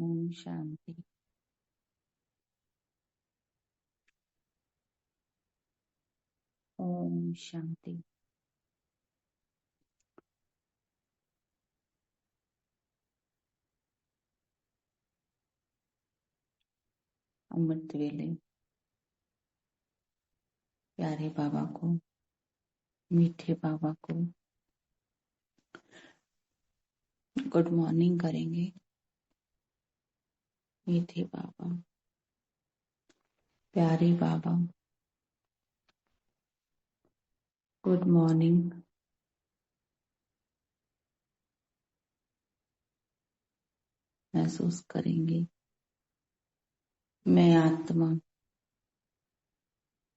ओम शांति। ओम शांति। अमृत वेले प्यारे बाबा को, मीठे बाबा को गुड मॉर्निंग करेंगे। मीठे बाबा, प्यारे बाबा, गुड मॉर्निंग। महसूस करेंगे मैं आत्मा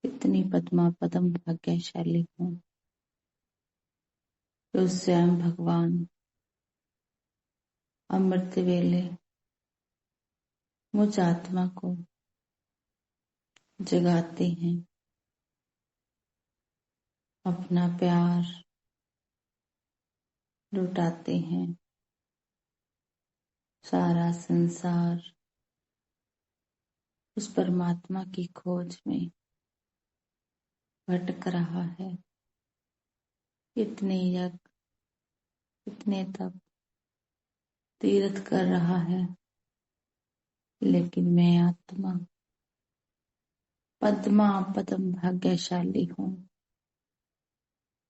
इतनी पद्मा पदम भाग्यशाली हूँ जो स्वयं भगवान अमृत वेले मुझ आत्मा को जगाते हैं, अपना प्यार लुटाते हैं। सारा संसार उस परमात्मा की खोज में भटक रहा है। इतने यज्ञ, इतने तप, तीर्थ कर रहा है, लेकिन मैं आत्मा पद्मा पदम भाग्यशाली हूँ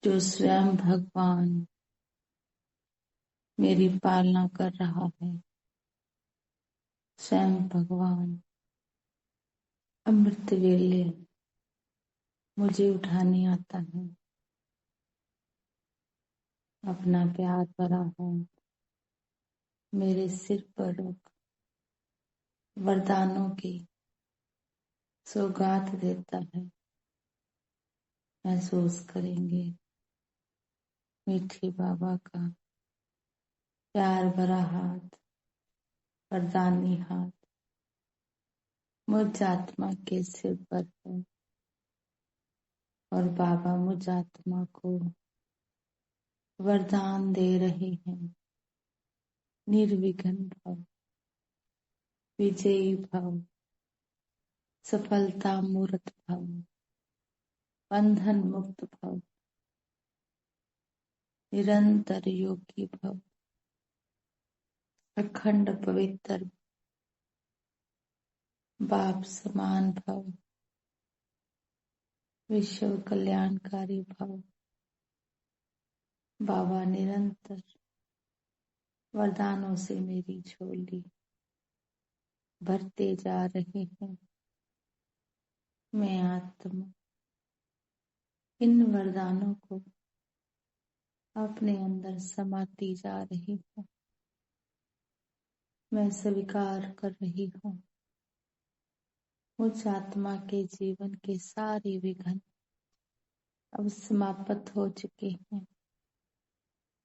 जो स्वयं भगवान मेरी पालना कर रहा है। स्वयं भगवान अमृत वेले मुझे उठाने आता है, अपना प्यार भरा है मेरे सिर पर रख वरदानों की सौगात देता है। महसूस करेंगे मीठे बाबा का प्यार भरा हाथ, वरदानी हाथ मुझ आत्मा के सिर पर है और बाबा मुझ आत्मा को वरदान दे रहे हैं। निर्विघ्न भव, विजयी भव, सफलता मूर्त भव, बंधन मुक्त भव, निरंतर योगी भव, अखंड पवित्र बाप समान भव, विश्व कल्याणकारी भव। बाबा निरंतर वरदानों से मेरी झोली भरते जा रहे हैं। मैं आत्मा इन वरदानों को अपने अंदर समाती जा रही हूँ। मैं स्वीकार कर रही हूँ मुझ आत्मा के जीवन के सारे विघ्न अब समाप्त हो चुके हैं।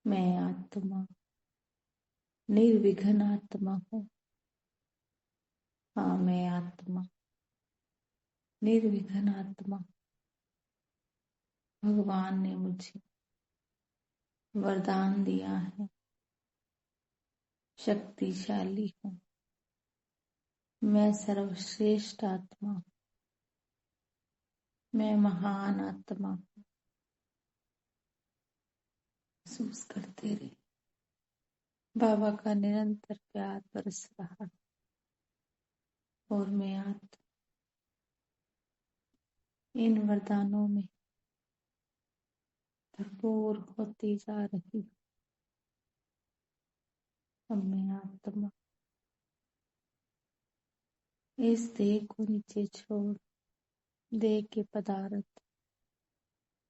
मैं आत्मा निर्विघ्न आत्मा हूँ। हाँ, मैं आत्मा निर्विघ्न आत्मा। भगवान ने मुझे वरदान दिया है। शक्तिशाली हूँ। मैं सर्वश्रेष्ठ आत्मा हूँ। मैं महान आत्मा हूँ। महसूस करते रहे बाबा का निरंतर प्यार बरस रहा और मैं आत्मा इन वरदानों में भरपूर होती जा रही हूँ। अब मैं आत्मा इस देह को नीचे छोड़, देह के पदार्थ,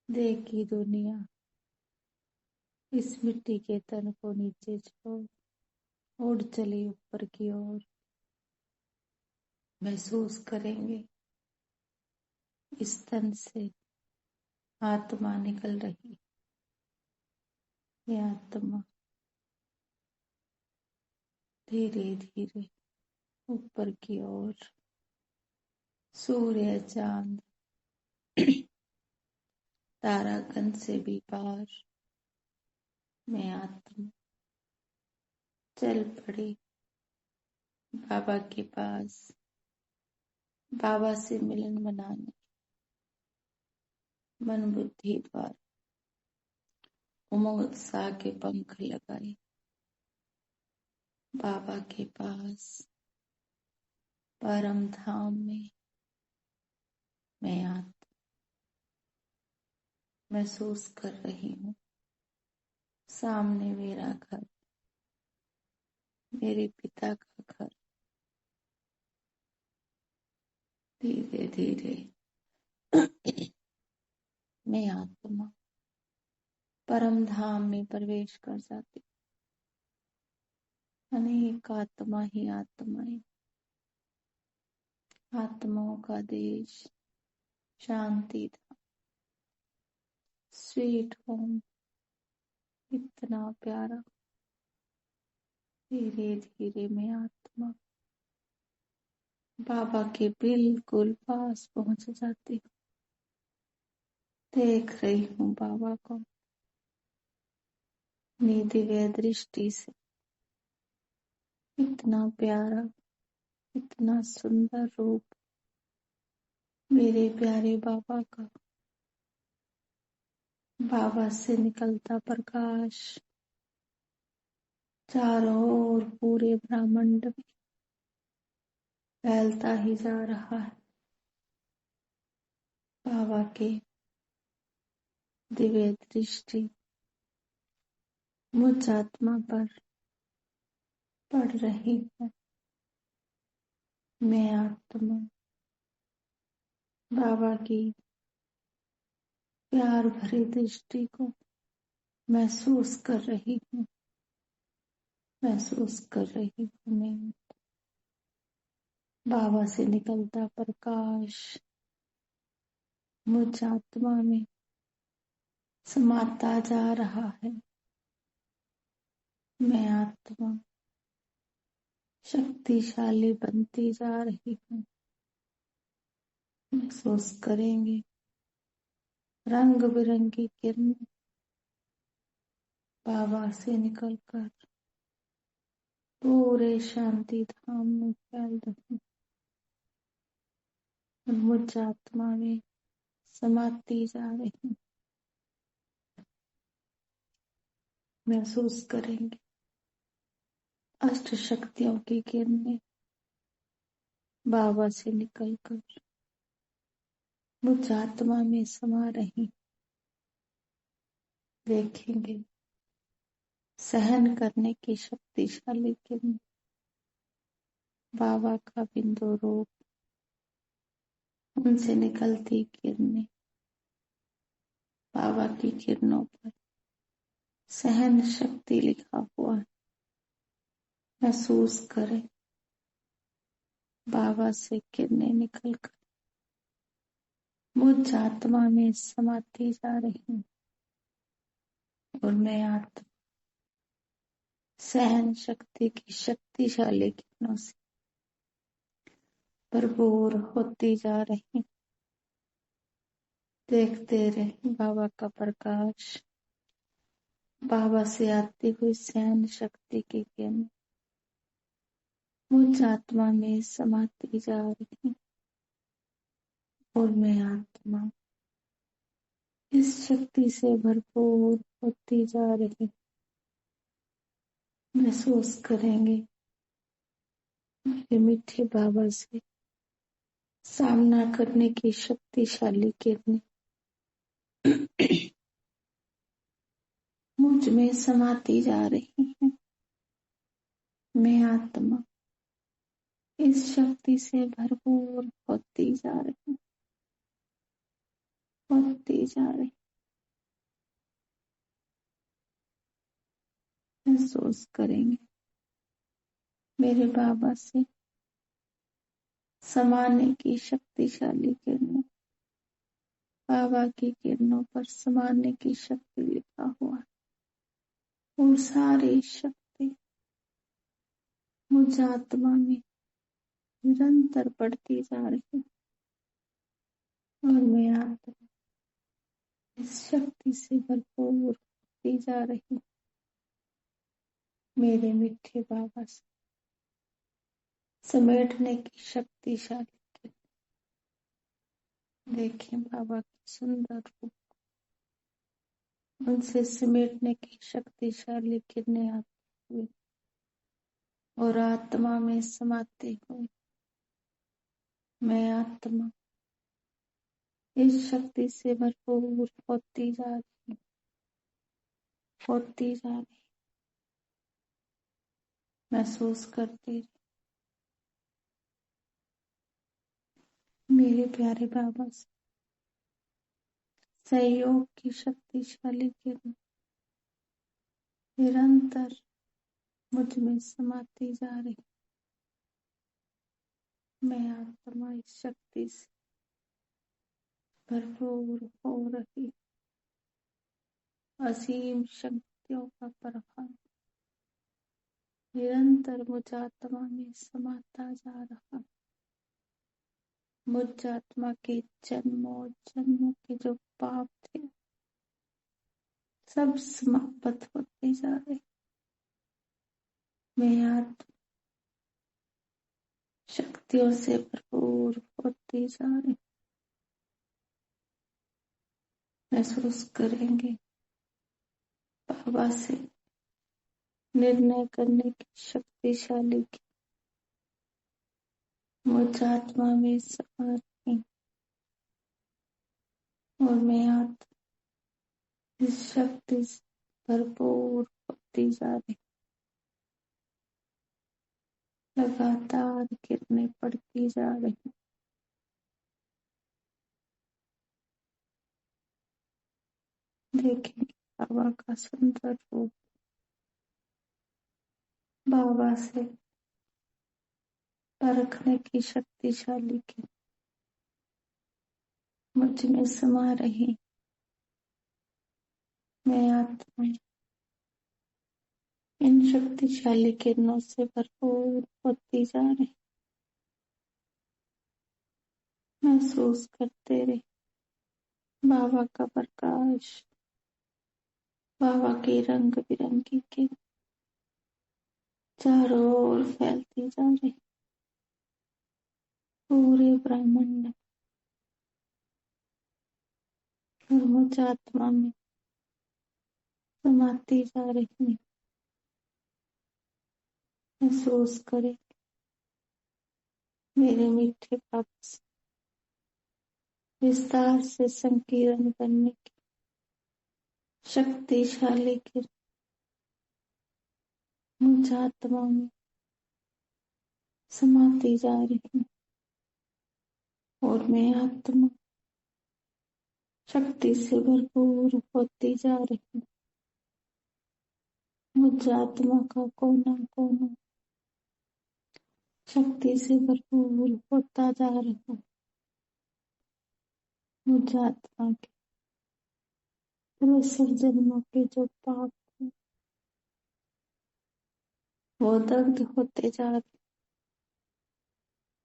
देह की दुनिया, इस मिट्टी के तन को नीचे छोड़ उड़ चली ऊपर की ओर। महसूस करेंगे इस तन से आत्मा निकल रही। ये आत्मा धीरे धीरे ऊपर की ओर, सूर्य, चांद, तारागण से भी पार मैं आत्मा चल पड़ी बाबा के पास, बाबा से मिलन मनाने मन बुद्धि द्वारा उमंग उत्साह के पंख लगाए। बाबा के पास परम धाम में मैं महसूस कर रही हूँ। सामने मेरा घर, मेरे पिता का घर। धीरे धीरे मैं आत्मा परम धाम में प्रवेश कर जाती। अनेक आत्मा ही आत्माएं, आत्माओं का देश, शांति धाम, स्वीट होम, इतना प्यारा। धीरे धीरे मैं आत्मा बाबा के बिल्कुल पास पहुंच जाती हूँ। देख रही हूँ बाबा को अपनी दिव्य दृष्टि से। इतना प्यारा, इतना सुंदर रूप मेरे प्यारे बाबा का। बाबा से निकलता प्रकाश चारों ओर पूरे ब्रह्मांड में फैलता ही जा रहा है। बाबा के दिव्य दृष्टि मुझ आत्मा पर पड़ रही है। मैं आत्मा बाबा की प्यार भरी दृष्टि को महसूस कर रही हूँ। महसूस कर रही हूँ मैं। बाबा से निकलता प्रकाश मुझ आत्मा में समाता जा रहा है। मैं आत्मा शक्तिशाली बनती जा रही हूँ। महसूस करेंगे रंग बिरंगी किरण बाबा से निकलकर पूरे शांति धाम में फैल रही और मुझ आत्मा में समाती जा रही। महसूस करेंगे अष्ट शक्तियों की किरणें बाबा से निकलकर मुझ आत्मा में समा रही। देखेंगे सहन करने की शक्तिशाली किरण बाबा का बिंदु रूप, उनसे निकलती किरणें बाबा की किरणों पर सहन शक्ति लिखा हुआ है। महसूस करें बाबा से किरणें निकलकर मुझ आत्मा में समाती जा रही और मैं आत्मा सहन शक्ति की शक्तिशाली किरणों से भरपूर होती जा रही। देखते रहे बाबा का प्रकाश, बाबा से आती हुई सहन शक्ति की किरण मुझ आत्मा में समाती जा रही और मैं आत्मा इस शक्ति से भरपूर होती जा रही। महसूस करेंगे मेरे मीठे बाबा से सामना करने की शक्तिशाली किरणें मुझ में समाती जा रही हैं। मैं आत्मा इस शक्ति से भरपूर होती जा रही, होती जा रही। महसूस करेंगे मेरे बाबा से समाने की शक्तिशाली किरणें, बाबा की किरणों पर समाने की शक्ति लिखा हुआ है और सारी शक्ति मुझ आत्मा में निरंतर बढ़ती जा रही और मैं आत्मा इस शक्ति से भरपूर होती जा रही। मेरे मीठे बाबा से समेटने की शक्तिशाली किरण। देखिए बाबा की सुंदर रूप, उनसे समेटने की शक्तिशाली किरणें आती हुई और आत्मा में समाते हुए मैं आत्मा इस शक्ति से भरपूर होती जा रही महसूस करती रही। मेरे प्यारे बाबा से सहयोग की शक्तिशाली किरण निरंतर मुझ में समाती जा रही। मैं आत्मा इस शक्ति से भरपूर हो रही। असीम शक्तियों का प्रभाव निरंतर मुझ आत्मा में समाता जा रहा। मुझ आत्मा के जन्मों जन्मों के जो पाप थे सब समाप्त होते जा रहे। मैं आत्मा शक्तियों से भरपूर होती जा रही। महसूस करेंगे बाबा से निर्णय करने की शक्तिशाली की मुझ आत्मा में समा रही और मैं आत्मा इस शक्ति से भरपूर होती जा रही। लगातार किरणें पड़ती जा रही। देखेंगे बाबा का सुंदर रूप। बाबा से परखने की शक्तिशाली की मुझ में समा रही। मैं आत्मा इन शक्तिशाली किरणों से भरपूर होती जा रही। महसूस करते रहे बाबा का प्रकाश, बाबा की रंग बिरंगी किरण चारों ओर फैलती जा रही। पूरे ब्रह्मांड और मुझ आत्मा में समाती जा रही। महसूस करे मेरे मीठे बाबा से विस्तार से संकीर्ण करने की शक्तिशाली किरण मुझ आत्मा में समाती जा रही और मैं आत्मा शक्ति से भरपूर होती जा रही। मुझ आत्मा का कोना कोना शक्ति से भरपूर होता जा रहा। मुझ आत्मा के पूरे जन्मों के जो पाप थे वो दग्ध होते जा रहे।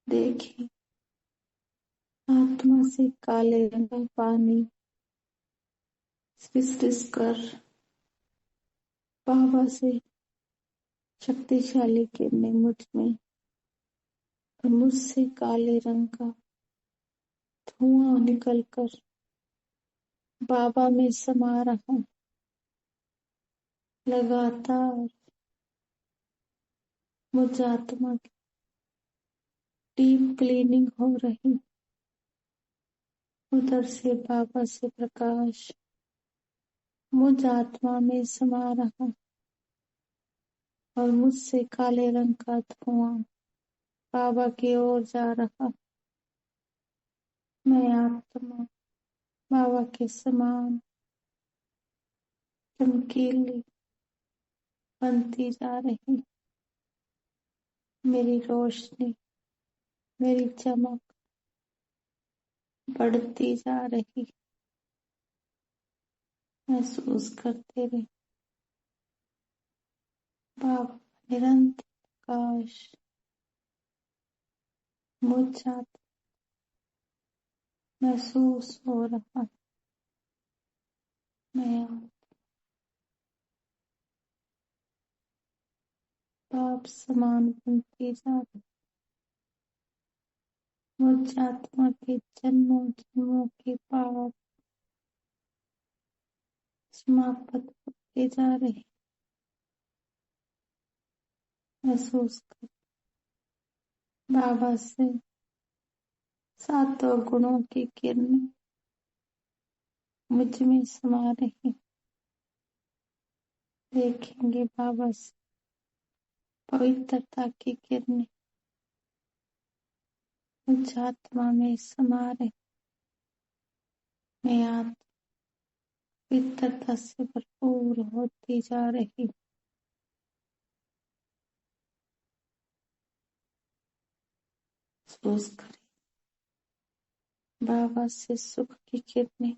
देखिए आत्मा से काले रंग का पानी फिसफिस कर बाबा से शक्तिशाली किरणें मुझ में और मुझसे काले रंग का धुआं निकलकर बाबा में समा रहा। लगातार मुझ आत्मा की डीप क्लीनिंग हो रही। उधर से बाबा से प्रकाश मुझ आत्मा में समा रहा और मुझसे काले रंग का धुआं बाबा की ओर जा रहा। मैं आत्मा बाबा के समान चमकीली बनती जा रही। मेरी रोशनी, मेरी चमक बढ़ती जा रही। महसूस करते रहे बाबा निरंतर प्रकाश मुझ आत्मा महसूस हो रहा। मैं बाप समान बनती जा रही। मुझ आत्मा के जन्मों जन्मों के पाप समाप्त होते जा रहे। महसूस कर बाबा से सातों गुणों की किरणें मुझ में समा रही। देखेंगे बाबा से पवित्रता की किरणें मुझ आत्मा में समा रही। मैं आत्मा पवित्रता से भरपूर होती जा रही। महसूस करें बाबा से सुख की किरणें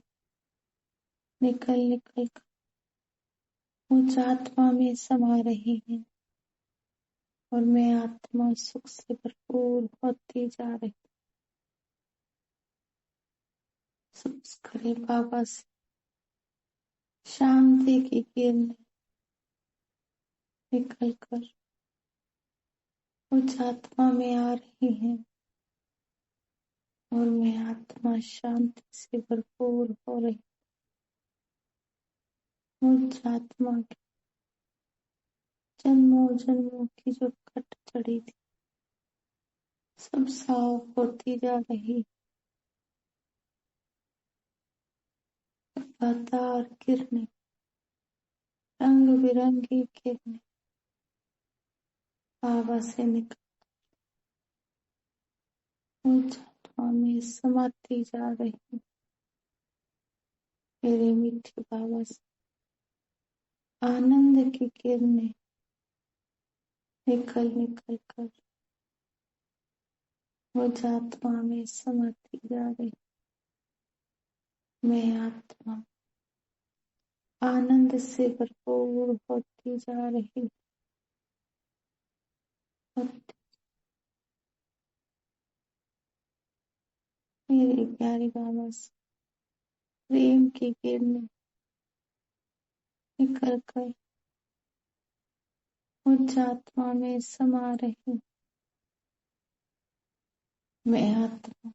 निकल निकल कर मुझ आत्मा में समा रही है और मैं आत्मा सुख से भरपूर होती जा रही। महसूस करें बाबा से शांति की किरणें निकल कर मुझ आत्मा में आ रही है और मैं आत्मा शांति से भरपूर हो रही। मुझ आत्मा की जन्मों जन्मों की जो कट चढ़ी थी सब साफ होती जा रही। लगातार किरणें रंग बिरंगी किरणें बाबा से निकल मुझ आत्मा में समाती जा रही। मेरे मीठे बाबा से आनंद की किरणें निकल निकल कर मुझ आत्मा में समाती जा रही। मैं आत्मा आनंद से भरपूर होती जा रही। मेरे प्यारे बाबा से प्रेम की किरणें निकल कर मुझ आत्मा में समा रही। मैं आत्मा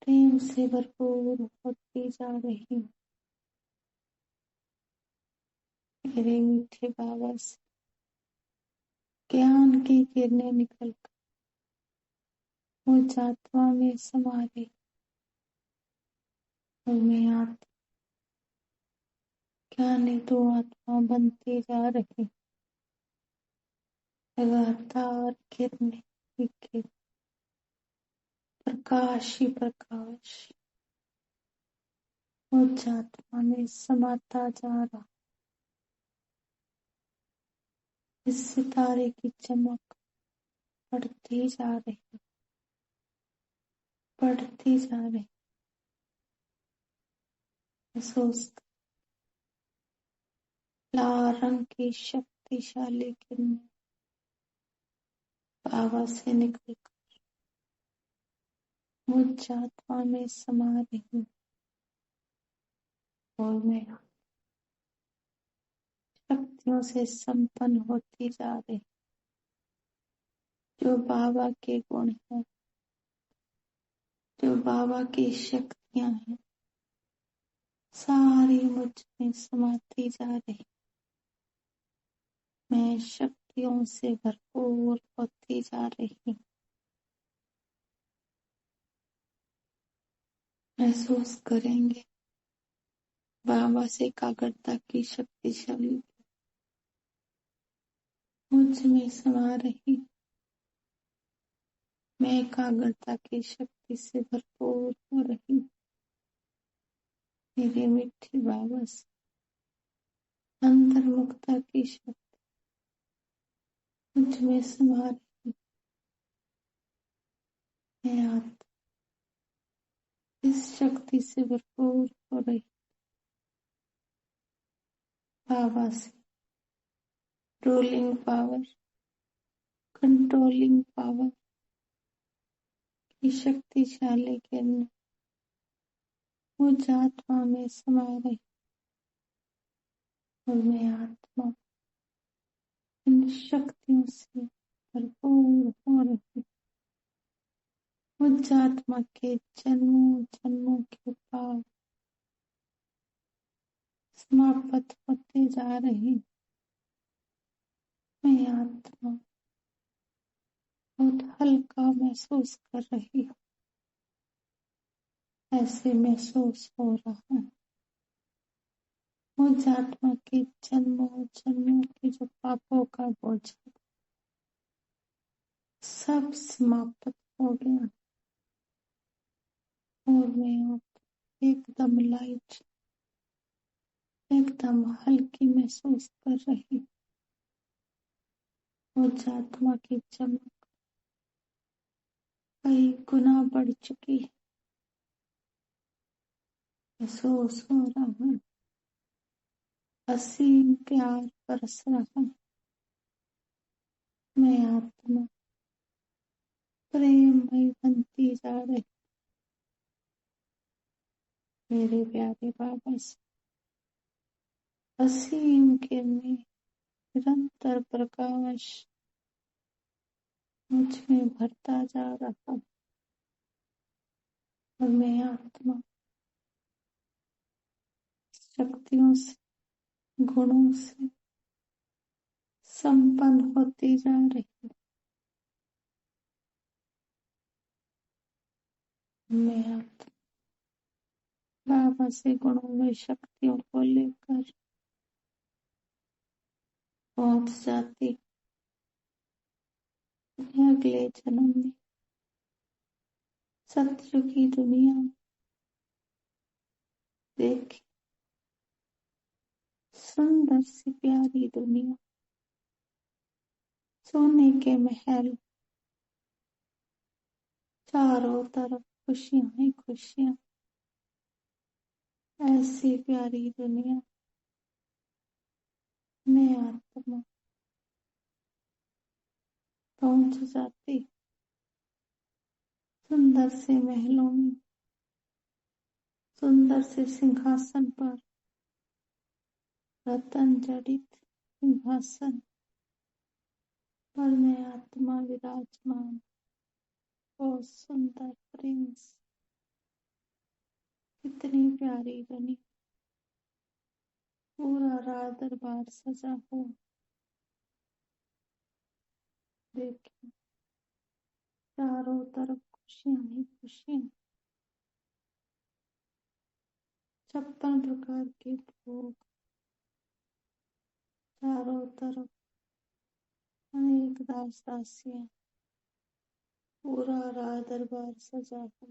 प्रेम से भरपूर होती जा रही। मेरे मीठे बाबा से ज्ञान की किरणें निकल कर मुझ आत्मा में समा रही और मैं आत्मा ज्ञानी तो आत्मा बनती जा रही। लगातार किरणें ही किरणें प्रकाश ही प्रकाश मुझ आत्मा में समाता जा रहा। इस सितारे की चमक बढ़ती जा रही, बढ़ती जा रही। महसूस लाल रंग की शक्तिशाली किरणें बाबा से निकल कर मुझ आत्मा में समा रही और मैं शक्तियों से संपन्न होती जा रही। जो बाबा के गुण हैं, जो बाबा की शक्तियां हैं, सारी मुझ में समाती जा रही। मैं शक्तियों से भरपूर होती जा रही। महसूस करेंगे बाबा से एकाग्रता की शक्तिशाली मुझ में समा रही। मैं एकाग्रता की शक्ति से भरपूर हो रही। मेरे मीठे बाबा से अंतर्मुखता की शक्ति मुझ में समा रही। मैं आत्मा इस शक्ति से भरपूर हो रही। बाबा से रूलिंग पावर, कंट्रोलिंग पावर की शक्तिशाली किरणें मुझ आत्मा में समा रही और मैं आत्मा इन शक्तियों से भरपूर हो रही। मुझ आत्मा के जन्मों जन्मों के पाप समाप्त होते जा रहे। मैं आत्मा बहुत हल्का महसूस कर रही हूँ। ऐसे महसूस हो रहा है मुझ आत्मा के जन्मों जन्मों के जो पापों का बोझ सब समाप्त हो गया और मैं अब एकदम लाइट एकदम हल्की महसूस कर रही हूँ। मुझ आत्मा की चमक कई गुना बढ़ चुकी है। महसूस हो रहा है असीम प्यार बरस रहा है। मैं आत्मा प्रेममय बनती जा रही। मेरे प्यारे बाबा से असीम किरणें निरंतर प्रकाश मुझ में भरता जा रहा है और मैं आत्मा शक्तियों से गुणों से संपन्न होती जा रही हूँ। मैं आत्मा बाबा से गुणों में शक्तियों को लेकर पहुंच जाती हूँ। अगले जन्म में सतयुग की दुनिया में देखी सुंदर सी प्यारी दुनिया, सोने के महल, चारों तरफ खुशियां ही खुशियां। ऐसी प्यारी दुनिया में आत्मा पहुंच जाती। सुंदर से महलों में सुंदर से सिंहासन पर रतन जड़ित सिंहासन पर मैं आत्मा विराजमान। बहुत सुंदर प्रिंस, कितनी प्यारी दुनिया। पूरा रात दरबार सजा हो। देखिए चारों तरफ खुशियां ही खुशियां। 56 प्रकार के भोग चारों तरफ, अनेक दास दासियां। पूरा रात दरबार सजा हो।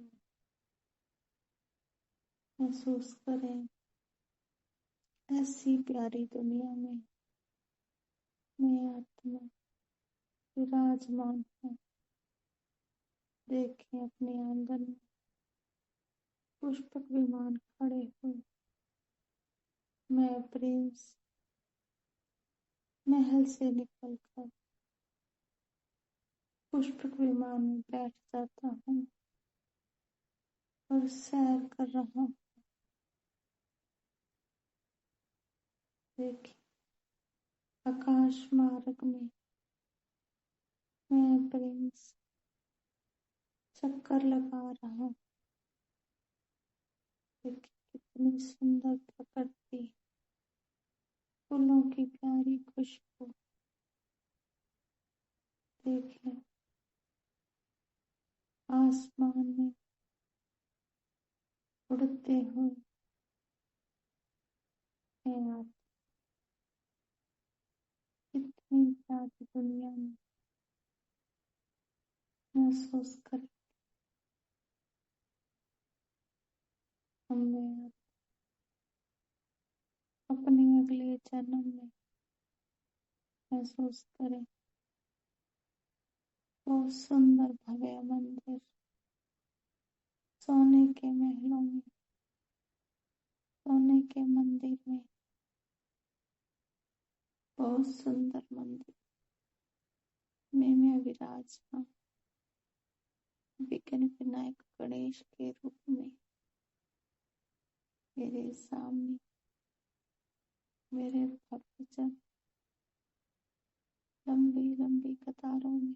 महसूस करें ऐसी प्यारी दुनिया में मैं आत्मा विराजमान हूँ। देखें अपने आंगन में पुष्पक विमान खड़े हुए। मैं प्रिंस महल से निकलकर पुष्पक विमान में बैठ जाता हूँ और सैर कर रहा हूँ। देखिए आकाश मार्ग में मैं प्रिंस चक्कर लगा रहा हूँ। देखिए कितनी सुंदर प्रकृति, फूलों की प्यारी खुशबू। देखिए आसमान में उड़ते हुए मैं आप कितनी प्यारी दुनिया में महसूस कर हमें अपने अगले जन्म में महसूस करें। बहुत सुंदर भव्य मंदिर, सोने के महलों में, सोने के मंदिर में, बहुत सुंदर मंदिर में मैं विराजमान विघ्न विनायक गणेश के रूप में। मेरे सामने मेरे भक्तजन लंबी लंबी कतारों में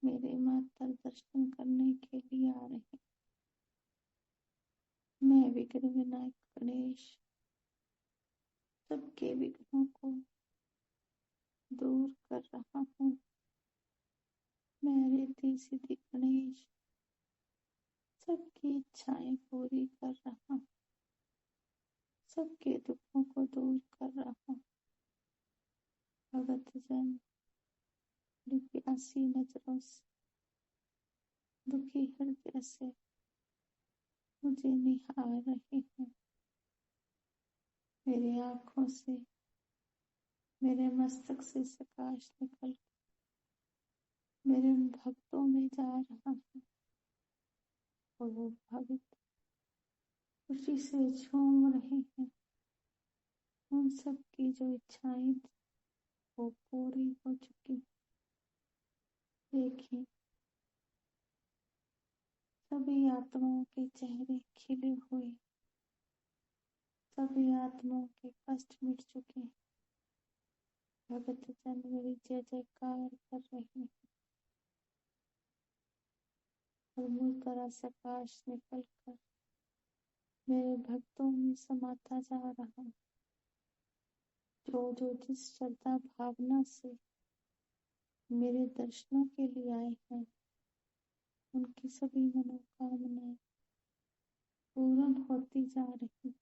मेरे माता दर्शन करने के लिए आ रहे। मैं विघ्न विनायक गणेश सबके विघ्नों को दूर कर रहा हूँ। मैं रिद्धि सिद्धि गणेश सबकी इच्छाएं पूरी कर रहा हूँ। सबके दुखों को दूर कर रहा हूँ। भगत जन प्यासी नजरों से, दुखी हृदय से मुझे निहार रहे हैं। मेरी आंखों से, मेरे मस्तक से प्रकाश निकल मेरे उन भक्तों में जा रहा है और वो भक्त खुशी से झूम रहे हैं। उन सब की जो इच्छाएं वो पूरी हो चुकी। देखिए, सभी आत्माओं के चेहरे खिले हुए, सभी आत्माओं के कष्ट मिट चुके। भगत जन मेरी जय जयकार कर रहे हैं और मुझ तरह से प्रकाश निकल कर मेरे भक्तों में समाता जा रहा। जो जिस श्रद्धा भावना से मेरे दर्शनों के लिए आए हैं, उनकी सभी मनोकामनाएं पूर्ण होती जा रही।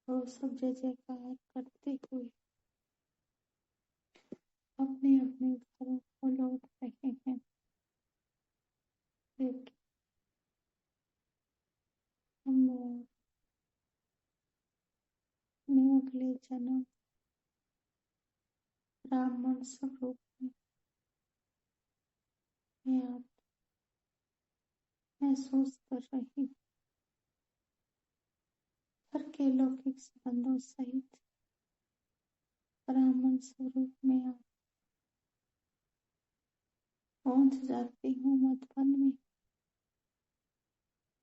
और सब जय जयकार करते हुए अपने अपने घरों को लौट रहे हैं। देखिए, हम लोग में अगले जन्म ब्राह्मण स्वरूप में आप महसूस कर रही। घर के लौकिक संबंधों सहित ब्राह्मण स्वरूप में आप पहुंच जाती हूँ मधुबन में,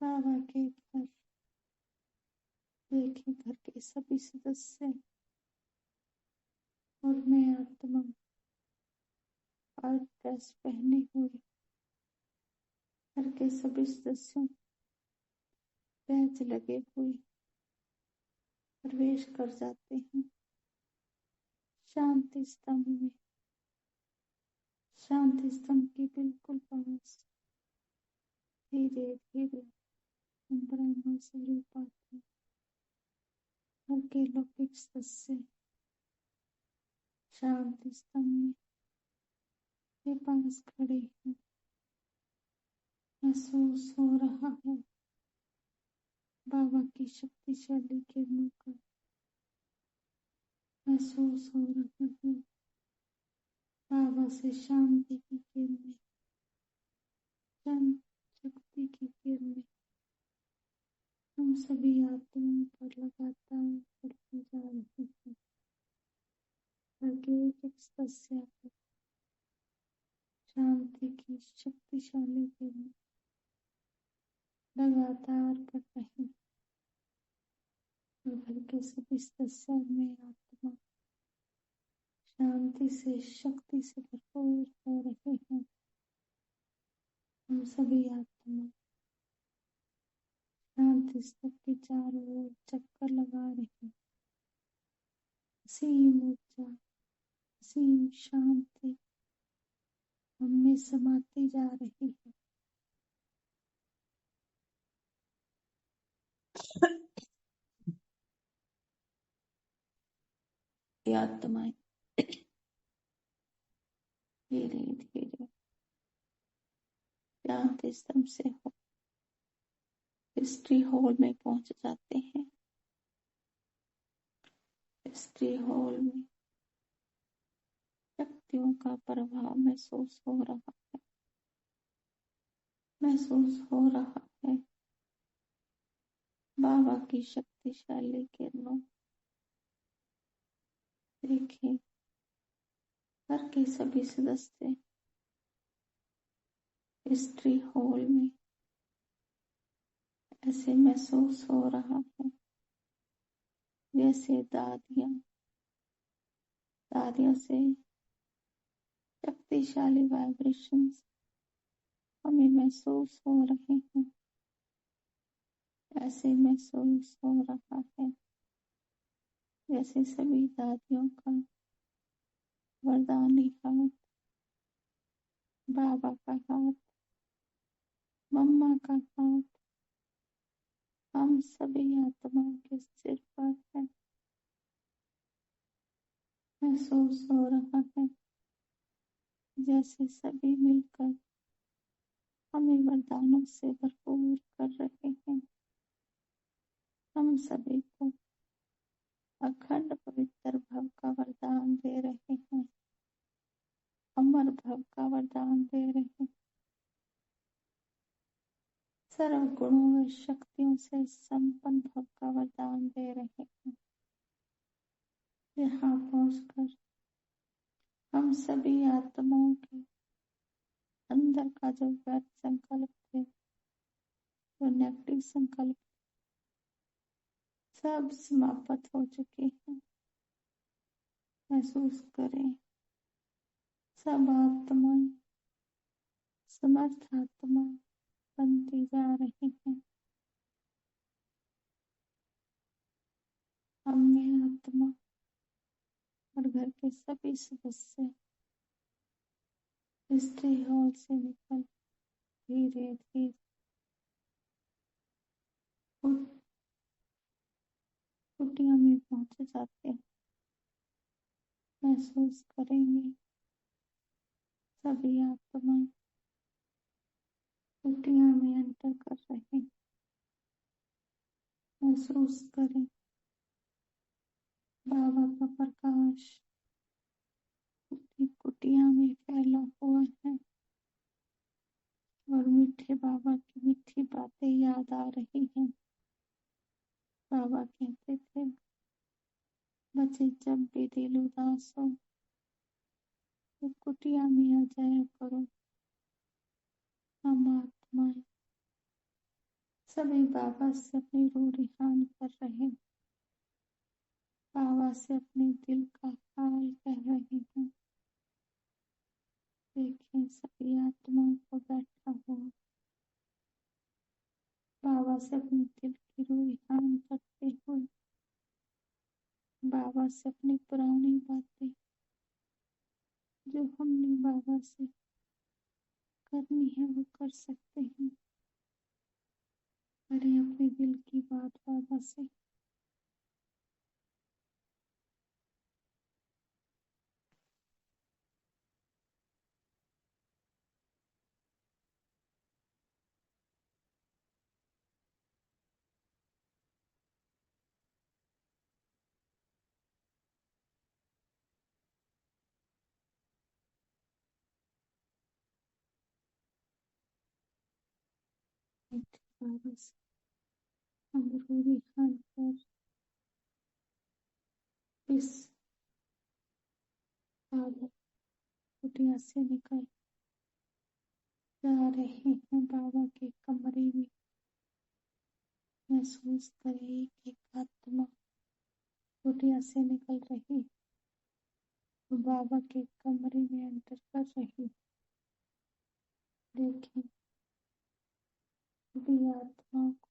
बाबा के घर। देखिए, घर के सभी सदस्य और मैं आत्मा और ड्रेस पहने हुए घर के सभी सदस्यों बैच लगे हुए प्रवेश कर जाते हैं शांति स्तंभ में। शांति स्तंभ की बिल्कुल पास धीरे धीरे ब्रह्म स्वरूप आते। घर के लौकिक सदस्य शांति स्तंभ में के पास खड़े हैं। महसूस हो रहा है बाबा की शक्तिशाली किरणों का। महसूस हो रहा है बाबा से शांति की किरणें, शक्ति की किरणें हम सभी आत्माओं पर लगातार पड़ती जा रही है। एक सदस्य पर शांति की शक्तिशाली किरणें लगातार पड़ रही। घर के सभी सदस्य में आत्मा शांति से, शक्ति से भरपूर हो रहे हैं। हम सभी आत्मा शांति स्तंभ के चारों ओर चक्कर लगा रहे। असीम ऊर्जा, असीम शांति हमें समाती जा रही है। ये आत्माएं धीरे धीरे शांति स्तंभ से हो हिस्ट्री हॉल में पहुंच जाते हैं। हिस्ट्री हॉल में शक्तियों का प्रभाव महसूस हो रहा है। महसूस हो रहा है बाबा की शक्तिशाली किरणों। देखिए, घर के सभी सदस्य हिस्ट्री हॉल में ऐसे महसूस हो रहा है जैसे दादियों से शक्तिशाली वाइब्रेशंस हमें महसूस हो रहे हैं। ऐसे महसूस हो रहा है जैसे सभी दादियों का वरदानी हाथ, बाबा का हाथ, मम्मा का हाथ हम सभी आत्माओं के सिर पर है। महसूस हो रहा है जैसे सभी मिलकर हमें वरदानों से भरपूर कर रहे हैं। हम सभी को अखंड पवित्र भव का वरदान दे रहे हैं, अमर भव का वरदान दे रहे हैं, सर्व गुणों व शक्तियों से संपन्न भव का वरदान दे रहे हैं। यहाँ पहुंचकर हम सभी आत्माओं के अंदर का जो व्यर्थ संकल्प थे, जो नेगेटिव संकल्प सब समाप्त हो चुके हैं। महसूस करें सब आत्माएं समर्थ आत्मा बनती जा रही हैं। अम्य आत्मा और घर के सभी सदस्य हिस्ट्री हॉल से निकल धीरे धीरे कुटिया में पहुंच जाते हैं। महसूस करेंगे सभी आत्मा कुटिया में एंटर कर रहे हैं। महसूस करें बाबा का प्रकाश कुटिया में फैला हुआ है और मीठे बाबा की मीठी बातें याद आ रही हैं। बाबा कहते थे, बच्चे जब भी दिल उदास हो तो कुटिया में आ जाया करो। हम आत्माएं सभी बाबा से अपनी रूह रिहान कर रहे हैं, बाबा से अपने दिल का हाल कह रहे हैं। देखें सभी आत्माओं को बैठा हुआ बाबा से अपने दिल की रूह रिहान करते हुए बाबा से अपनी पुरानी बातें जो हमने बाबा से करनी है वो कर सकते हैं। करें अपने दिल की बात बाबा से। बाबा से हम रूह रिहान कर इस बाबा कुटिया से निकल जा रहे हैं। बाबा के कमरे में महसूस करें एक आत्मा कुटिया से निकल रही तो बाबा के कमरे में एंटर कर रही। देखें सभी आत्माओं को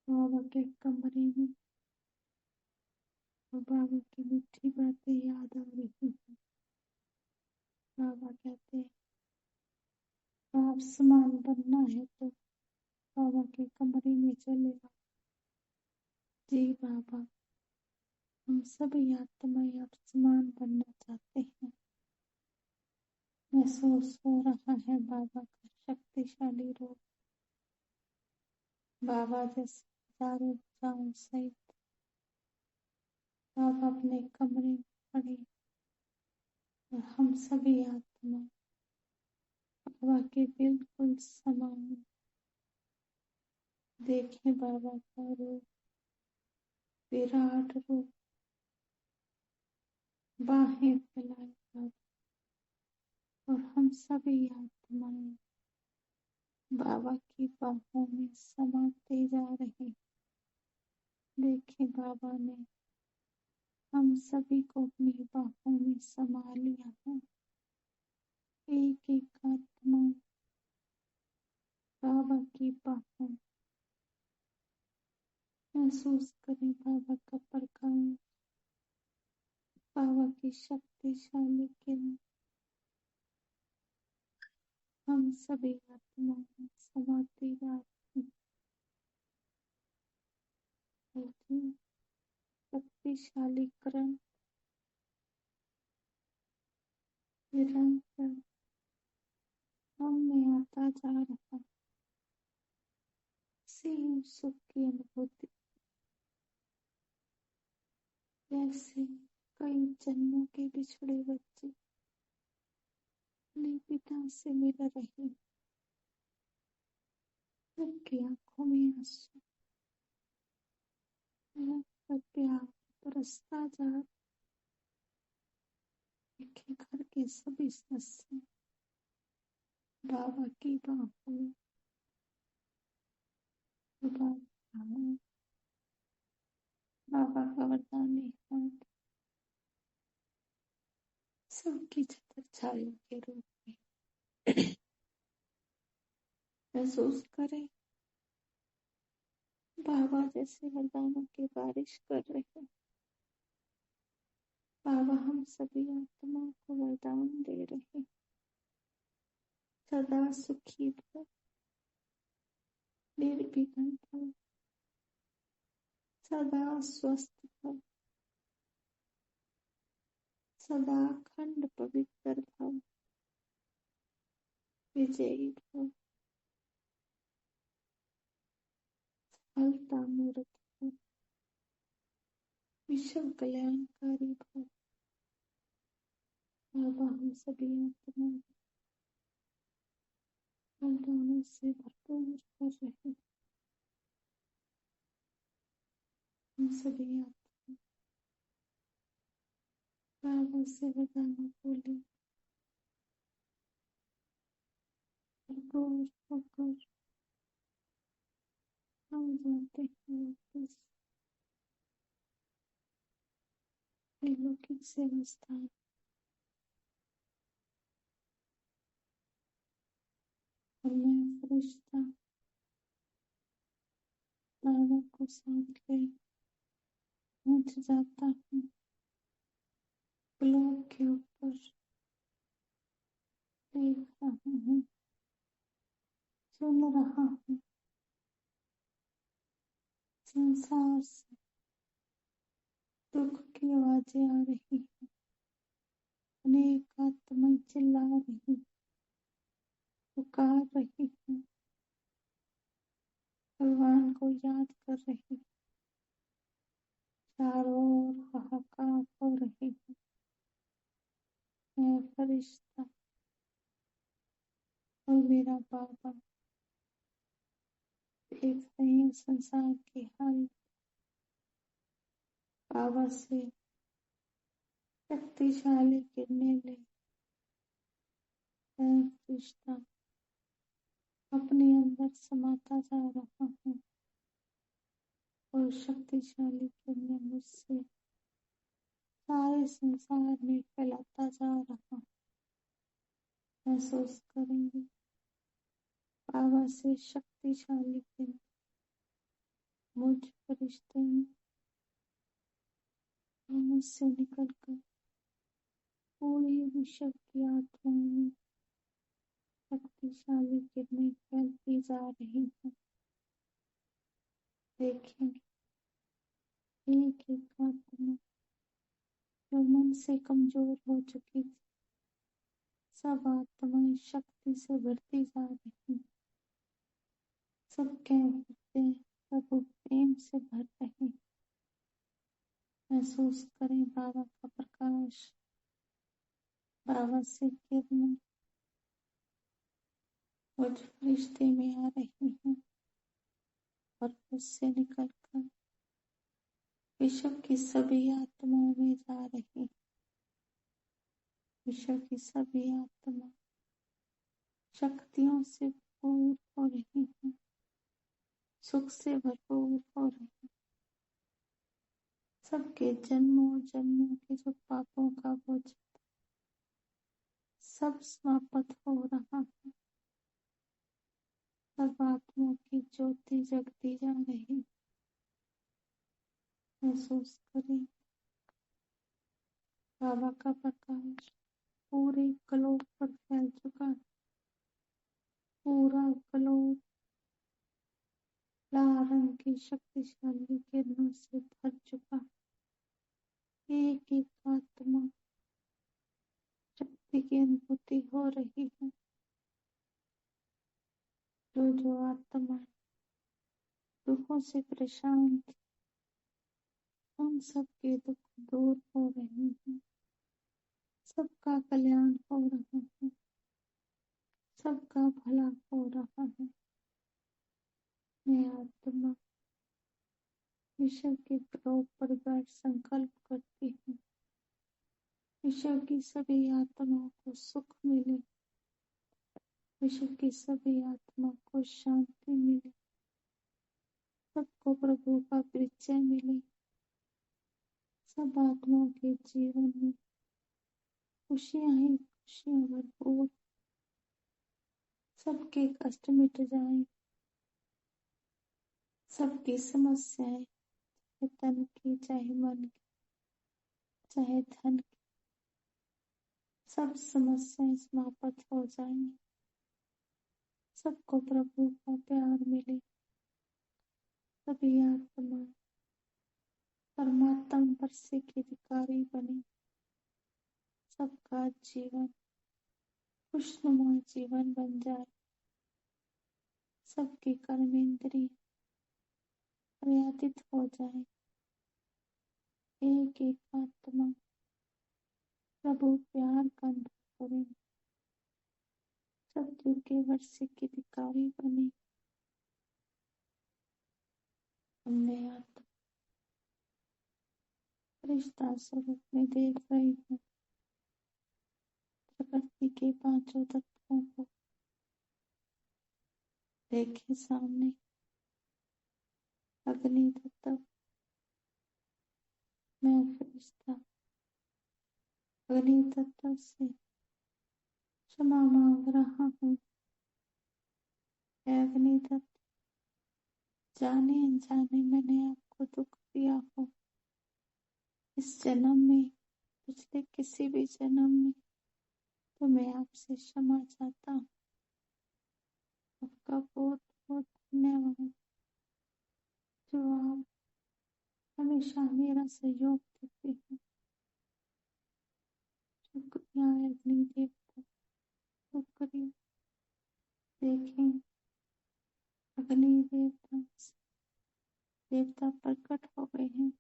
बाबा के कमरे में और बाबा की मीठी बातें याद आ रही हैं। बाबा कहते हैं, आप समान बनना है तो बाबा के कमरे में चले आओ। जी बाबा, हम सभी आत्माएं अब समान बनना चाहते हैं। महसूस हो रहा है बाबा का शक्तिशाली रूप। बाबा जैसे हजारों बच्चाओं सहित बाबा अपने कमरे में खड़े और हम सभी आत्मा बाबा के बिल्कुल समान। देखें बाबा का रूप, विराट रूप, बाहें फैलाए बाबा और हम सभी आत्माएं बाबा की बाहों में समाते जा रहे। देखें बाबा ने हम सभी को अपनी बाहों में समा लिया है। एक एक आत्मा बाबा की बाहों। महसूस करें बाबा का प्रकाश, बाबा की शक्तिशाली किरण हम सभी आत्माओं में समाती जाती है। शक्तिशाली किरण निरंतर हम में आता जा रहा। सेम सुख की अनुभूति जैसे कई जन्मों के बिछड़े बच्चे अपने पिता से मिल रहे, सबकी आंखों में आंसू, पर प्यार बरसता जा रहे। घर के सभी सदस्य बाबा की बाहों में बाबा का वरदानी हाथ सबकी छत्र छाया के रूप में महसूस करें। बाबा जैसे वरदानों की बारिश कर रहे हैं। बाबा हम सभी आत्माओं को वरदान दे रहे हैं। सदा सुखी भव, निर्विघ्न भव, सदा स्वस्थ भव, सदा अखंड पवित्र भव, विजयी भव, फलता मूर्त भव, विश्व कल्याणकारी भव। बाबा हम सभी आत्माओं वरदानों से भरपूर कर रहे हैं। हम सभी आत्मा बाबा से वरदानों को ले भरपूर होकर हम जाते हैं वापस अलौकिक सेवा स्थान। और मैं फरिश्ता बाबा को साथ ले पहुंच जाता हूँ। ग्लोब के ऊपर देख रहा हूँ, सुन रहा हूँ। संसार से दुख की आवाजें आ रही हैं। अनेक आत्माएं चिल्ला रही, पुकार रही हैं, भगवान को याद कर रही। चारों ओर हाहाकार हो रही है। मैं फरिश्ता और मेरा बाबा देख रहे हैं संसार की हालत। बाबा से शक्तिशाली किरणें ले मैं फरिश्ता अपने अंदर समाता जा रहा हूँ और शक्तिशाली किरणें मुझसे सारे संसार में फैलाता जा रहा। महसूस करेंगे बाबा से शक्तिशाली किरण मुझ फरिश्ते में मुझसे निकलकर पूरे विश्व की आत्माओं में शक्तिशाली किरणें फैलती जा रही हैं। देखेंगे एक एक आत्मा जो मन से कमजोर हो चुकी थी, सब आत्माएं शक्ति से भरती जा रही। सबके हृदय प्रभु प्रेम से भर रहे। महसूस करें बाबा का प्रकाश, बाबा से किरण मुझ फरिश्ते में आ रही हैं और उससे निकलकर विश्व की सभी आत्माओं में जा रही। विश्व की सभी आत्मा शक्तियों से भरपूर हो रही हैं, सुख से भरपूर हो रही। सबके जन्मों जन्मों के जो पापों का बोझ सब समाप्त हो रहा है। सब आत्माओं की ज्योति जगती जा रही। महसूस करें बाबा का प्रकाश पूरे ग्लोब पर फैल चुका है। पूरा ग्लोब लाल रंग की शक्तिशाली किरणों से भर चुका है। एक एक आत्मा शक्ति की अनुभूति हो रही है। जो आत्मा दुखों से परेशान थी, उन सबके दुख दूर हो रहे हैं। सबका कल्याण हो रहा है। सबका भला हो रहा है। मैं आत्मा विश्व के ग्लोब पर बैठ संकल्प करती हूँ। विश्व की सभी आत्माओं को सुख मिले। विश्व की सभी आत्माओं को शांति मिले। सबको प्रभु का परिचय मिले। सब आत्माओं के जीवन में खुशियां ही खुशियां भरपूर। सबके कष्ट मिट जाए। सबकी समस्याएं, चाहे तन की, चाहे मन की, चाहे धन की, सब समस्याएं समाप्त हो जाएं। सबको प्रभु का प्यार मिले। सभी आत्मा परमात्मा वर्षे की अधिकारी बने। सबका जीवन खुशनुमा जीवन बन जाए। सबकी कर्मेंद्रिय मर्यादित हो जाए। एक एक आत्मा प्रभु प्यार का अनुभव करे। सत्य के वर्षे की अधिकारी बने। हमने आत्मा रिश्ता स्वरूप में देख रही हूँ। प्रकृति के पांचों तत्वों को देखे सामने। अग्नि तत्व मैं फरिश्ता अग्नि तत्व से क्षमा मांग रहा हूँ। अग्नि तत्व, जाने अनजाने मैंने आपको दुख दिया हो। इस जन्म में, पिछले किसी भी जन्म में, तो मैं आपसे क्षमा चाहता हूँ। आपका बहुत बहुत धन्यवाद जो आप हमेशा मेरा सहयोग देते हैं। शुक्रिया अग्नि देवता, शुक्रिया। देखें अग्नि देवता प्रकट हो गए हैं।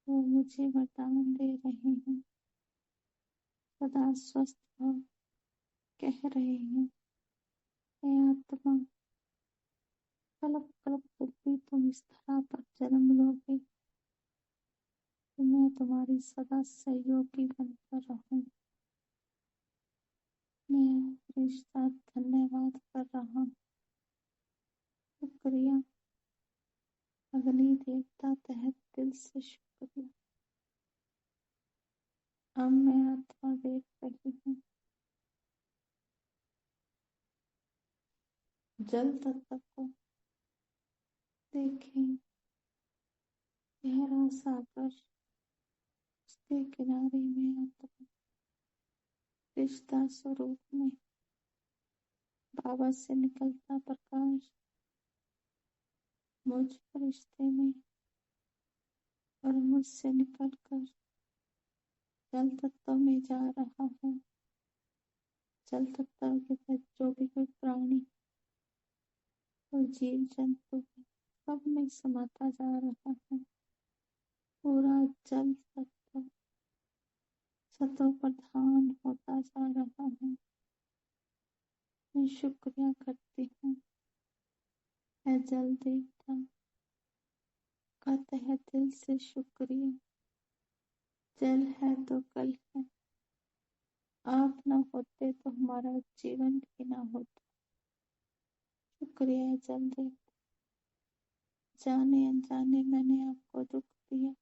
वो मुझे वरदान दे रहे हैं। सदा स्वस्थ हो कह रहे हैं। मैं आत्मा कल्प कल्प तक भी तुम इस धरा पर जन्म लोगे तो मैं तुम्हारी सदा सहयोगी बनकर रहूं। मैं रिश्ता धन्यवाद कर रहा हूँ। शुक्रिया अग्नि देवता, तहत दिल से शुक्रिया। अब मैं आत्मा देख रही हूँ। जल तत्व को देखें। गहरा सागर, उसके किनारे में आत्मा रिश्ता स्वरूप में बाबा से निकलता प्रकाश मुझ रिश्ते में और मुझसे निकलकर जल तत्व में जा रहा है। जल तत्व के तहत जो भी कोई प्राणी और जीव जंतु है, सब में समाता जा रहा है। पूरा जल तत्व सतो प्रधान होता जा रहा है। मैं शुक्रिया करती हूँ। मैं जल देवता का तहे दिल से शुक्रिया। जल है तो कल है। आप न होते तो हमारा जीवन भी ना होता। शुक्रिया जल देवता। जाने अनजाने मैंने आपको दुख दिया।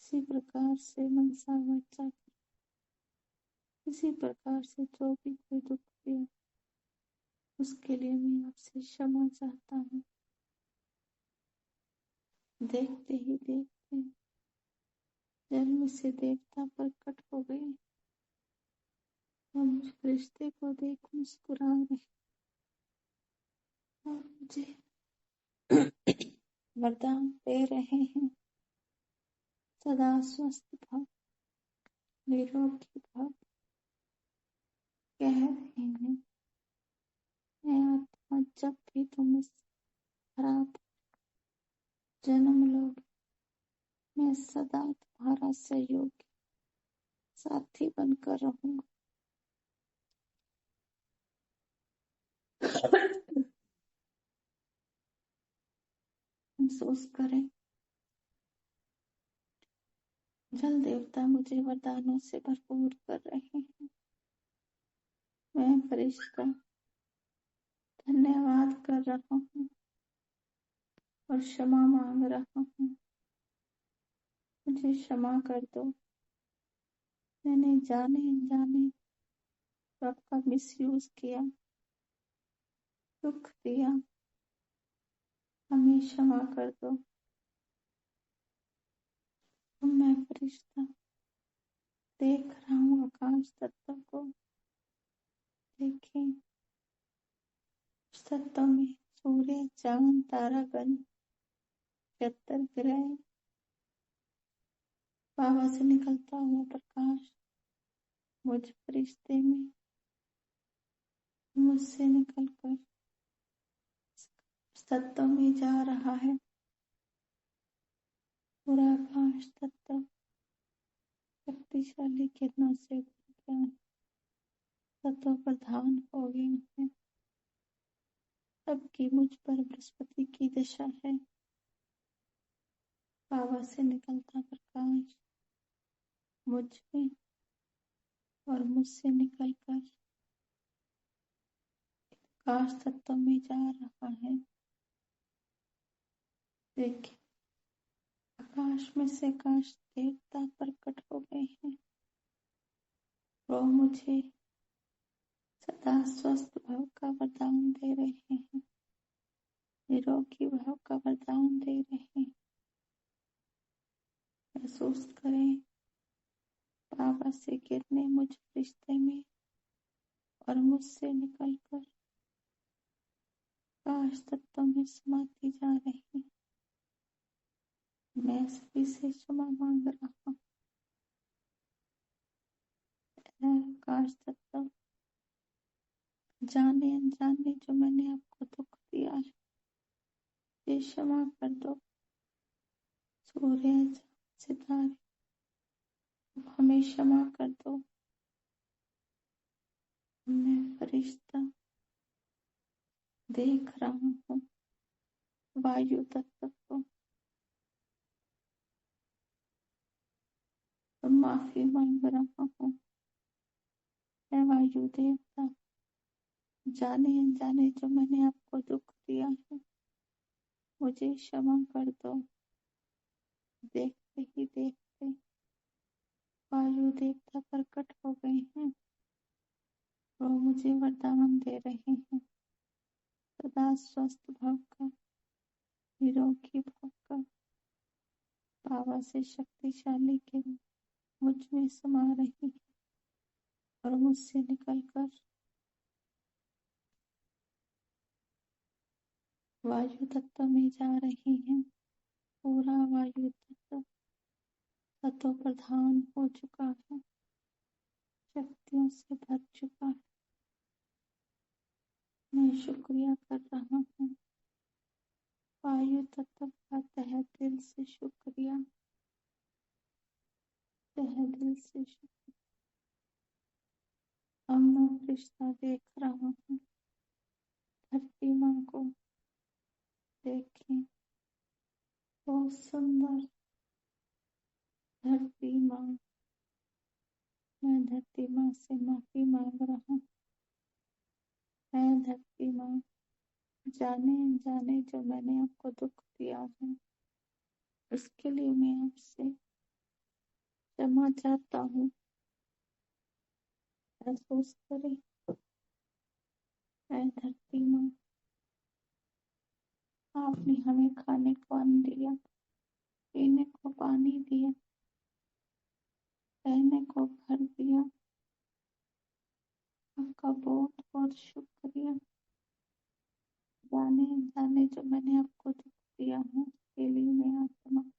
इसी प्रकार से मनसा वाचा इसी प्रकार से जो भी कोई दुख दिया उसके लिए मैं आपसे क्षमा चाहता हूँ। देखते ही देखते जन्म से देवता प्रकट हो गए और मुझ रिश्ते को देख मुस्कुरा रहे और मुझे वरदान दे रहे हैं। सदा स्वस्थ भव, निरोगी भव। कह रहे हैं मैं आत्मा जब भी तुम इस खराब जन्म लोगे मैं सदा तुम्हारा सहयोगी साथी बनकर रहूंगा। महसूस करें जल देवता मुझे वरदानों से भरपूर कर रहे हैं। मैं फरिश्ता धन्यवाद कर रहा हूँ और क्षमा मांग रहा हूँ। मुझे क्षमा कर दो। मैंने जाने अनजाने आपका मिसयूज किया, दुख दिया। हमें क्षमा कर दो। मैं फरिश्ता देख रहा हूँ आकाश तत्व को। देखें उस तत्व में सूर्य चांद तारागण 76 ग्रह बाबा से निकलता हुआ प्रकाश मुझ फरिश्ते में मुझसे निकलकर तत्व में जा रहा है। पूरा आकाश तत्व शक्तिशाली किरणों से ज्ञान तत्व प्रधान हो गए हैं। सबकी मुझ पर बृहस्पति की दशा है। बाबा से निकलता प्रकाश मुझ में और मुझसे निकलकर आकाश तत्व में जा रहा है। देखिए आकाश में से आकाश देवता प्रकट हो गए हैं। वो मुझे सदा स्वस्थ भाव का वरदान दे रहे हैं, निरोगी भाव का वरदान दे रहे हैं। महसूस करें बाबा से किरणें मुझ रिश्ते में और मुझसे निकलकर आकाश तत्व में समाती जा रही है। मैं सभी से क्षमा मांग रहा हूँ। आकाश तत्व जाने अनजाने जो मैंने आपको दुख दिया है ये क्षमा कर दो। सूर्य सितारे हमें क्षमा कर दो। मैं फरिश्ता देख रहा हूँ वायु तत्व को। माफी मांग रहा हूँ। मैं वायु देवता जाने अनजाने जो मैंने आपको दुख दिया है मुझे क्षमा कर दो। देखते ही देखते वायु देवता प्रकट हो गए हैं। वो मुझे वरदान दे रहे हैं सदा स्वस्थ भाव का, निरोगी भाव का। बाबा से शक्तिशाली के मुझ में समा रही है और मुझसे निकलकर वायु तत्व में जा रही हैं। पूरा वायु तत्व प्रधान हो चुका है, शक्तियों से भर चुका है। मैं शुक्रिया कर रहा हूँ वायु तत्व का तहे दिल से शुक्रिया, तहे दिल से शुक्रिया। अम्मा रिश्ता देख रहा हूँ धरती माँ को। देखें बहुत सुंदर धरती माँ। मैं धरती माँ से माफी मांग रहा हूँ। मैं धरती माँ जाने अनजाने जो मैंने आपको दुख दिया है उसके लिए मैं आपसे क्षमा चाहता हूँ। महसूस करें, ऐ धरती माँ, आपने हमें खाने को अन्न दिया, पीने को पानी दिया, रहने को घर दिया। आपका बहुत बहुत शुक्रिया। जाने अनजाने जो मैंने आपको दुख दिया है उसके लिए मैं आत्मा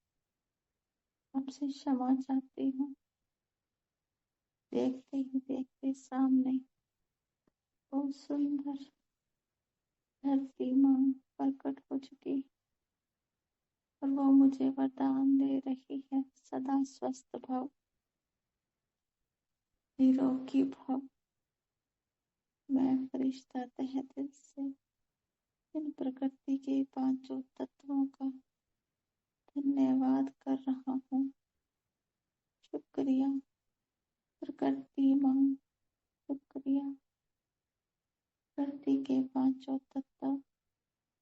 आपसे क्षमा चाहती हूँ। देखते ही देखते सामने बहुत सुंदर धरती माँ प्रकट हो चुकी और वो मुझे वरदान दे रही है, सदा स्वस्थ भव, निरोगी भव। मैं फरिश्ता तहे दिल से इन प्रकृति के पांचों तत्वों का धन्यवाद कर रहा हूँ। शुक्रिया प्रकृति माँ, शुक्रिया प्रकृति के पांचों तत्व,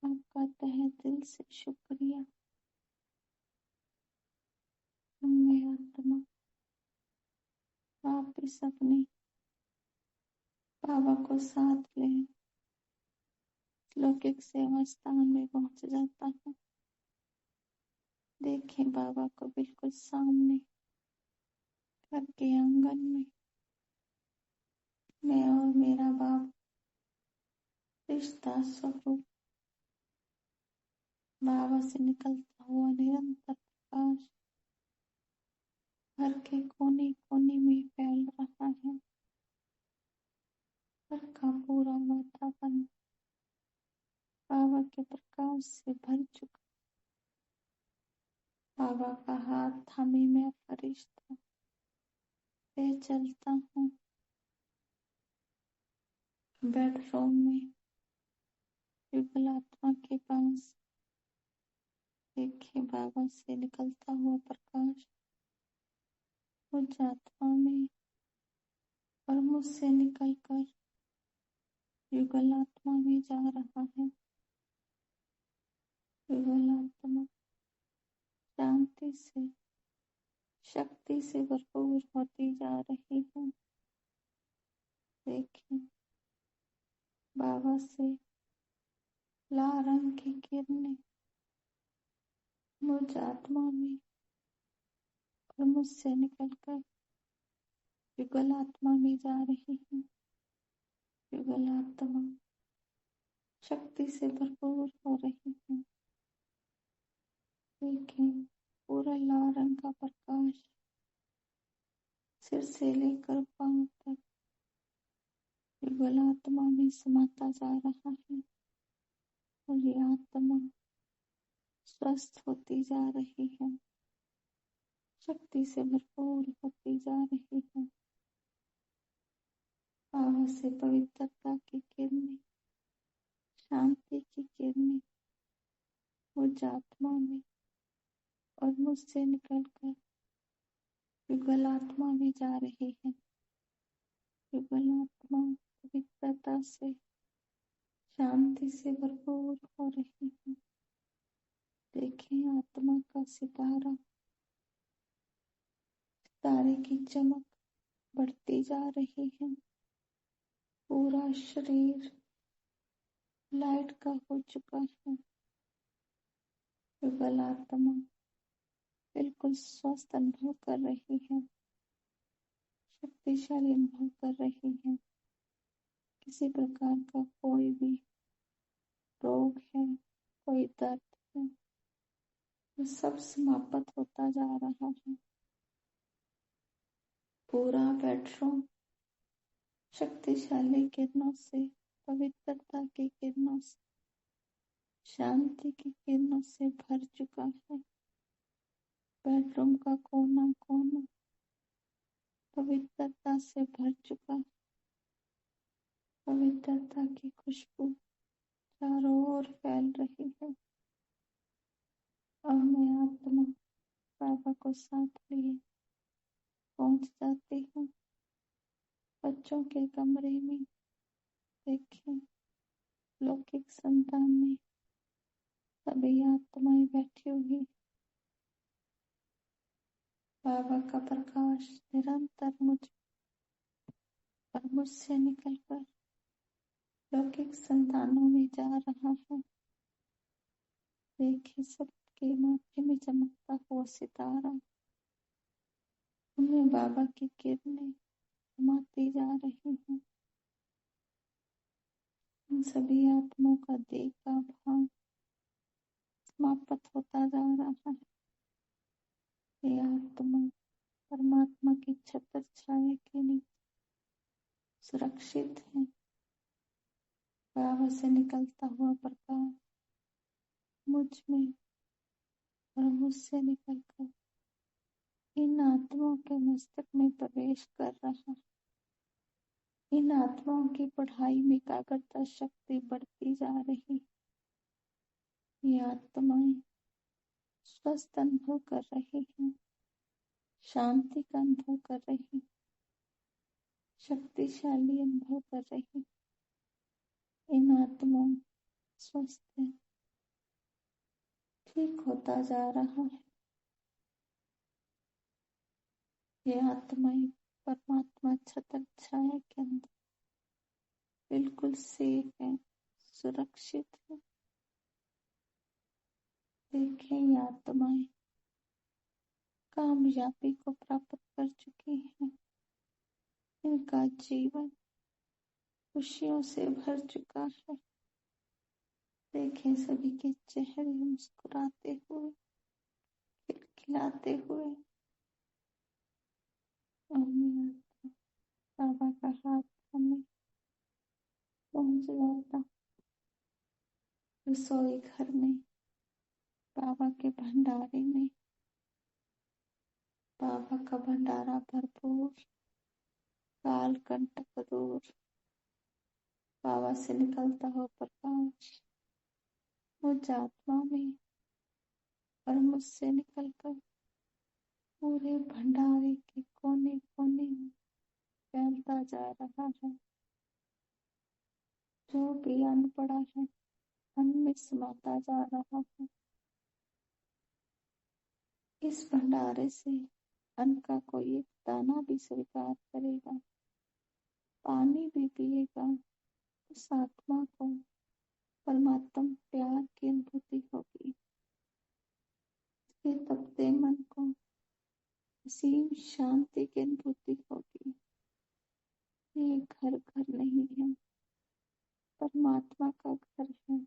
आपका तहे दिल से शुक्रिया। मैं आत्मा वापिस अपने बाबा को साथ ले लौकिक सेवा स्थान में पहुंच जाता हूँ। देखें बाबा को बिल्कुल सामने घर के आंगन में मैं और मेरा बाबा रिश्ता स्वरूप बाबा से निकलता हुआ निरंतर प्रकाश घर के कोने कोने में फैल रहा है। घर का पूरा वातावरण बाबा के प्रकाश से भर चुका। बाबा का हाथ थामे मैं फरिश्ता ले चलता हूँ। बेडरूम में युगल आत्मा के पास देखे बाबा से निकलता हुआ प्रकाश मुझ आत्मा में और मुझसे निकलकर युगल आत्मा में जा रहा है। युगल आत्मा शांति से शक्ति से भरपूर होती जा रही है। देखें बाबा से लाल रंग की किरणें मुझ आत्मा में और मुझसे निकलकर युगल आत्मा में जा रही है। युगल आत्मा शक्ति से भरपूर हो रही है। देखें पूरा लाल रंग का प्रकाश सिर से लेकर पांव तक युगल आत्मा में समाता जा रहा है और ये आत्मा स्वस्थ होती जा रही है, शक्ति से भरपूर होती जा रही है। बाबा से पवित्रता की किरणें, शांति की किरणें मुझ आत्मा में और मुझसे निकलकर युगल आत्मा में जा रही है। युगल आत्मा पवित्रता से, शांति से भरपूर हो रही है। देखें आत्मा का सितारा, सितारे की चमक बढ़ती जा रही है। पूरा शरीर लाइट का हो चुका है। युगल आत्मा बिल्कुल स्वस्थ अनुभव कर रही है, शक्तिशाली अनुभव कर रही है। किसी प्रकार का कोई भी रोग है, कोई दर्द है, वो सब समाप्त होता जा रहा है। पूरा बेडरूम शक्तिशाली किरणों से, पवित्रता की किरणों से, शांति की किरणों से भर चुका है। बेडरूम का कोना कोना पवित्रता से भर चुका है। पवित्रता की खुशबू चारों ओर फैल रही है और मैं आत्मा बाबा को साथ लिए पहुंच जाती हूँ। बच्चों के कमरे में देखें लौकिक संतान में सभी आत्माएं बैठी हुई बाबा का प्रकाश निरंतर मुझ और मुझसे निकलकर लौकिक संतानों में जा रहा है। देखिए सबके माथे में चमकता हुआ सितारा, उनमें बाबा की किरणें समाती जा रही हैं। इन सभी आत्माओं का देह का भाव समाप्त होता जा रहा है। ये आत्मा परमात्मा की छत्र छाया के नीचे सुरक्षित है। बाबा से निकलता हुआ प्रकाश मुझ में और मुझसे निकलकर इन आत्माओं के मस्तक में प्रवेश कर रहा है। इन आत्माओं की पढ़ाई में एकाग्रता शक्ति बढ़ती जा रही। ये आत्माएं स्वस्थ अनुभव कर रही हैं, शांति का अनुभव कर रही, शक्तिशाली अनुभव कर रही। इन आत्माओं स्वस्थ है, ठीक होता जा रहा है। ये आत्माएं परमात्मा छत्र छाया के अंदर बिल्कुल सेफ है, सुरक्षित है। देखिए ये आत्माएं कामयाबी को प्राप्त कर चुकी हैं। इनका जीवन खुशियों से भर चुका है। देखें सभी के चेहरे मुस्कुराते हुए, खिलखिलाते हुए। बाबा का हाथ हमें पहुंच जाता। रसोई घर में, बाबा के भंडारे में, बाबा का भंडारा भरपूर, काल कंटक दूर, बाबा से निकलता हुआ प्रकाश मुझ आत्मा में और मुझसे निकलकर पूरे भंडारे के कोने कोने में फैलता जा रहा है। जो भी अन्न पड़ा है, अन्न में समाता जा रहा है। इस भंडारे से अन्न का कोई एक दाना भी स्वीकार करेगा, पानी भी पिएगा, उस आत्मा को परमात्मा प्यार की अनुभूति होगी। इसके तपते मन को असीम शांति की अनुभूति होगी। ये घर घर नहीं है, परमात्मा का घर है,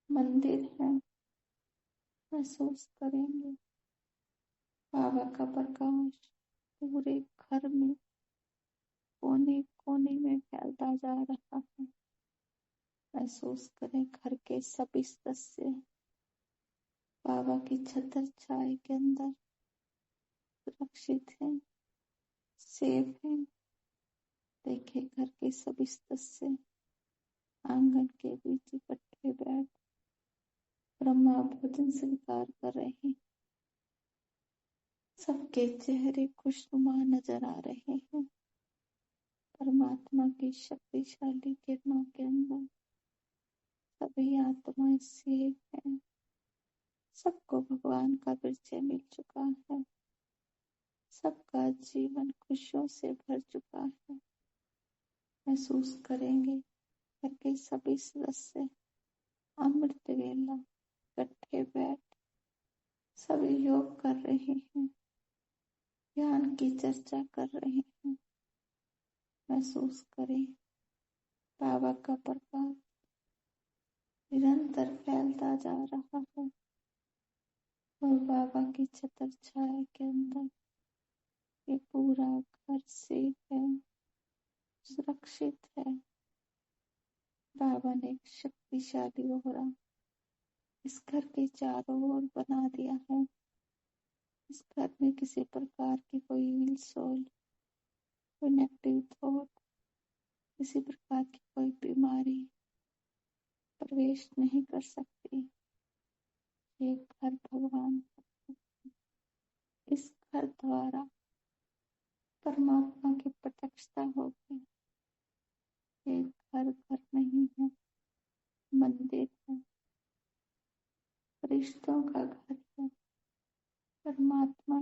मंदिर है। महसूस करेंगे बाबा का प्रकाश पूरे घर में कोने कोने में फैलता जा रहा है। महसूस करें घर के सभी सदस्य बाबा की छत्र छाया के अंदर सुरक्षित हैं, सेफ हैं। देखे घर के सभी सदस्य आंगन के बीच इकट्ठे बैठ ब्रह्मा भोजन स्वीकार कर रहे हैं। सबके चेहरे खुशनुमा नजर आ रहे हैं। परमात्मा की शक्तिशाली किरणों के अंदर सभी आत्माएं सेफ हैं। सबको भगवान का परिचय मिल चुका है। सबका जीवन खुशियों से भर चुका है। महसूस करेंगे घर के सभी सदस्य अमृत वेला इकट्ठे बैठ सभी योग कर रहे हैं, ज्ञान की चर्चा कर रहे हैं। महसूस करें बाबा का प्रकाश निरंतर फैलता जा रहा है और बाबा की छत्र छाया के अंदर ये पूरा घर सेफ है, सुरक्षित है। बाबा ने एक शक्तिशाली ओहरा इस घर के चारों ओर बना दिया है। इस घर में किसी प्रकार की कोई इल सोल, कोई नेगेटिव थॉट, किसी प्रकार की कोई बीमारी प्रवेश नहीं कर सकती। ये घर भगवान, इस घर द्वारा परमात्मा की प्रत्यक्षता होगी। ये घर घर नहीं है, मंदिर है, फरिश्तों का घर है, परमात्मा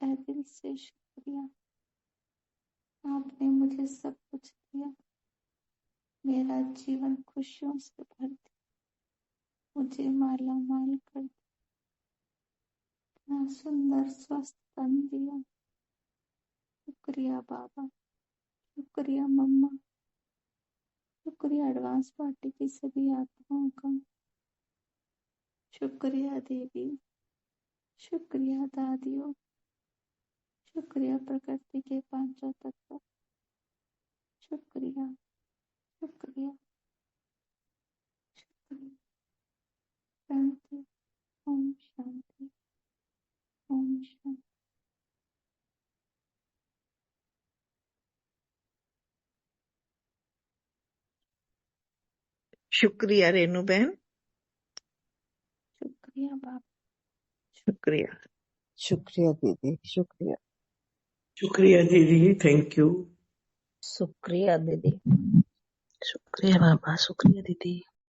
तहे दिल से शुक्रिया। आपने मुझे सब कुछ दिया, मेरा जीवन खुशियों से भर दिया, मुझे माला माल कर दिया, इतना सुंदर स्वस्थ तन दिया। शुक्रिया बाबा, शुक्रिया मम्मा, शुक्रिया एडवांस पार्टी की सभी आत्माओं का, शुक्रिया देवी, शुक्रिया दादियों, शुक्रिया प्रकृति के पांचों तत्व, शुक्रिया शुक्रिया शुक्रिया। शांति, ओम शांति, ओम शांति। शुक्रिया रेनू बहन, शुक्रिया बाबा, शुक्रिया। शुक्रिया दीदी, शुक्रिया। शुक्रिया दीदी, थैंक यू। शुक्रिया दीदी। शुक्रिया बाबा, शुक्रिया दीदी।